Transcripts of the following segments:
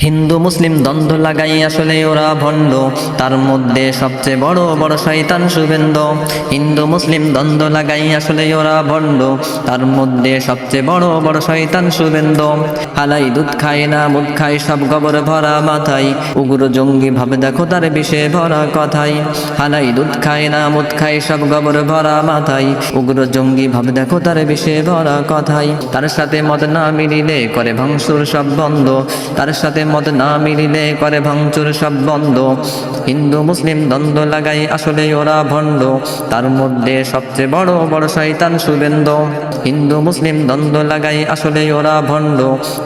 হিন্দু মুসলিম দ্বন্দ্ব লাগাই আসলে ওরা ভণ্ড, তার মধ্যে সবচেয়ে বড় বড় শয়তান শুভেন্দু। হিন্দু মুসলিম দ্বন্দ্ব লাগাই আসলে ওরা ভণ্ড, তার মধ্যে সবচেয়ে বড় বড় শয়তান শুভেন্দু। হালাই দুধ খায় না মুদ খায় সব গোবর ভরা মাথায়, উগ্র জঙ্গি ভাবে দেখো তার বিষে ভরা কথাই। হালাই দুধ খায় না মুদ খায় সব গোবর ভরা মাথায়, উগ্র জঙ্গি ভাবে দেখো তার বিষে ভরা কথাই। তার সাথে মত না মিলিলে করে ভাঙচুর সব বন্ধ, তার সাথে মত না মিলিলে করে ভাঙচুর সব বন্ধ। হিন্দু মুসলিম দ্বন্দ্ব লাগাই আসলে ওরা ভণ্ড, তার মধ্যে সবচেয়ে বড় বড় শয়তান শুভেন্দু। হিন্দু মুসলিম দ্বন্দ্ব লাগাই আসলে ওরা ভণ্ড,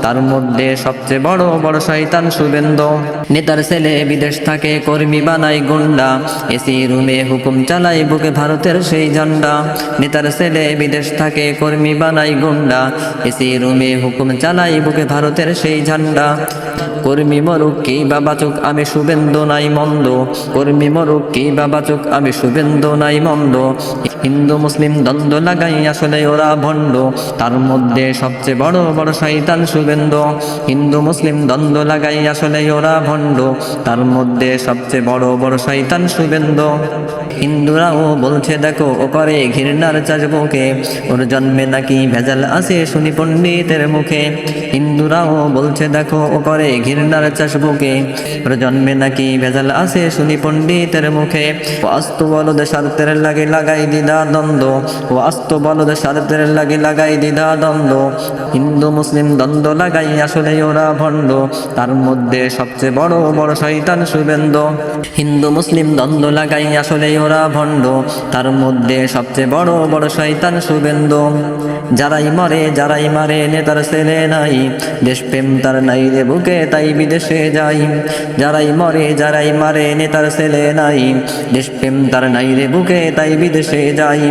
তার মধ্যে সবচেয়ে বড় বড় শয়তান শুভেন্দু। নেতার ছেলে বিদেশ থাকে কর্মী বানাই গুন্ডা, এসি রুমে হুকুম চালাই বুকে ভারতের সেই ঝান্ডা। নেতার ছেলে বিদেশ থাকে কর্মী বানাই গুন্ডা, এসি রুমে হুকুম চালাই বুকে ভারতের সেই ঝান্ডা। কর্মী মরুক কি বাবা চুক আমি শুভেন্দু নাই মন্দ, কর্মী মরুক কি বাবা চুক আমি শুভেন্দু নাই মন্দ। হিন্দু মুসলিম দ্বন্দ্ব লাগাই আসলে ওরা ভণ্ড, তার মধ্যে সবচেয়ে বড় বড় শয়তান শুভেন্দু। হিন্দু মুসলিম দ্বন্দ্ব লাগাই আসলে ওরা ভণ্ড, তার মধ্যে সবচেয়ে বড় বড় শয়তান শুভেন্দু। হিন্দুরাও বলছে দেখো ও করে ঘৃণার চাষ বুকে, ওর জন্মে নাকি ভেজাল আছে শুনি পণ্ডিতের মুখে। হিন্দুরাও বলছে দেখো ও করে ঘৃণার চাষ বুকে, ওর জন্মে নাকি ভেজাল আছে শুনি পণ্ডিতের মুখে। ও আস্ত বলদ স্বার্থের লাগে লাগাই দ্বিধা দ্বন্দ্ব, ও আস্ত বলদ স্বার্থের লাগে লাগাই দ্বিধা দ্বন্দ্ব। হিন্দু মুসলিম দ্বন্দ্ব লাগাই আসলে ওরা ভণ্ড, তার মধ্যে সবচেয়ে বড় বড় শয়তান শুভেন্দু। হিন্দু মুসলিম দ্বন্দ্ব লাগাই আসলে ওরা ভণ্ড, তার মধ্যে সবচেয়ে বড় বড় শয়তান শুভেন্দু। যারাই মরে যারাই মারে নেতার ছেলে নাই, দেশপ্রেম তার নাই রে বুকে তাই বিদেশে যাই। যারাই মরে যারাই মারে নেতার ছেলে নাই, দেশপ্রেম তার নাই রে বুকে তাই বিদেশে যাই।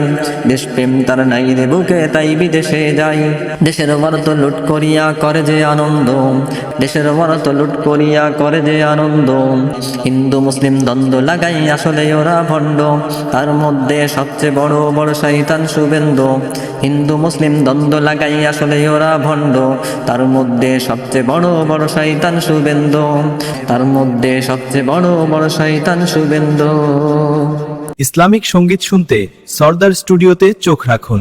দেশপ্রেম তার নাই রে বুকে তাই বিদেশে যাই। দেশের ভারত লুট করিয়া করে যে আনন্দ, দেশের ভারত লুট করিয়া করে যে আনন্দ। হিন্দু মুসলিম দ্বন্দ্ব লাগাই আসলে ওরা ভণ্ড, তার মধ্যে সবচেয়ে বড় বড় শয়তান শুভেন্দু। হিন্দু মুসলিম দ্বন্দ্ব লাগাই আসলে ওরা ভণ্ড, তার মধ্যে সবচেয়ে বড় বড় শয়তান শুভেন্দু। তার মধ্যে সবচেয়ে বড় বড় শয়তান শুভেন্দু। ইসলামিক সঙ্গীত শুনতে সরদার স্টুডিওতে চোখ রাখুন।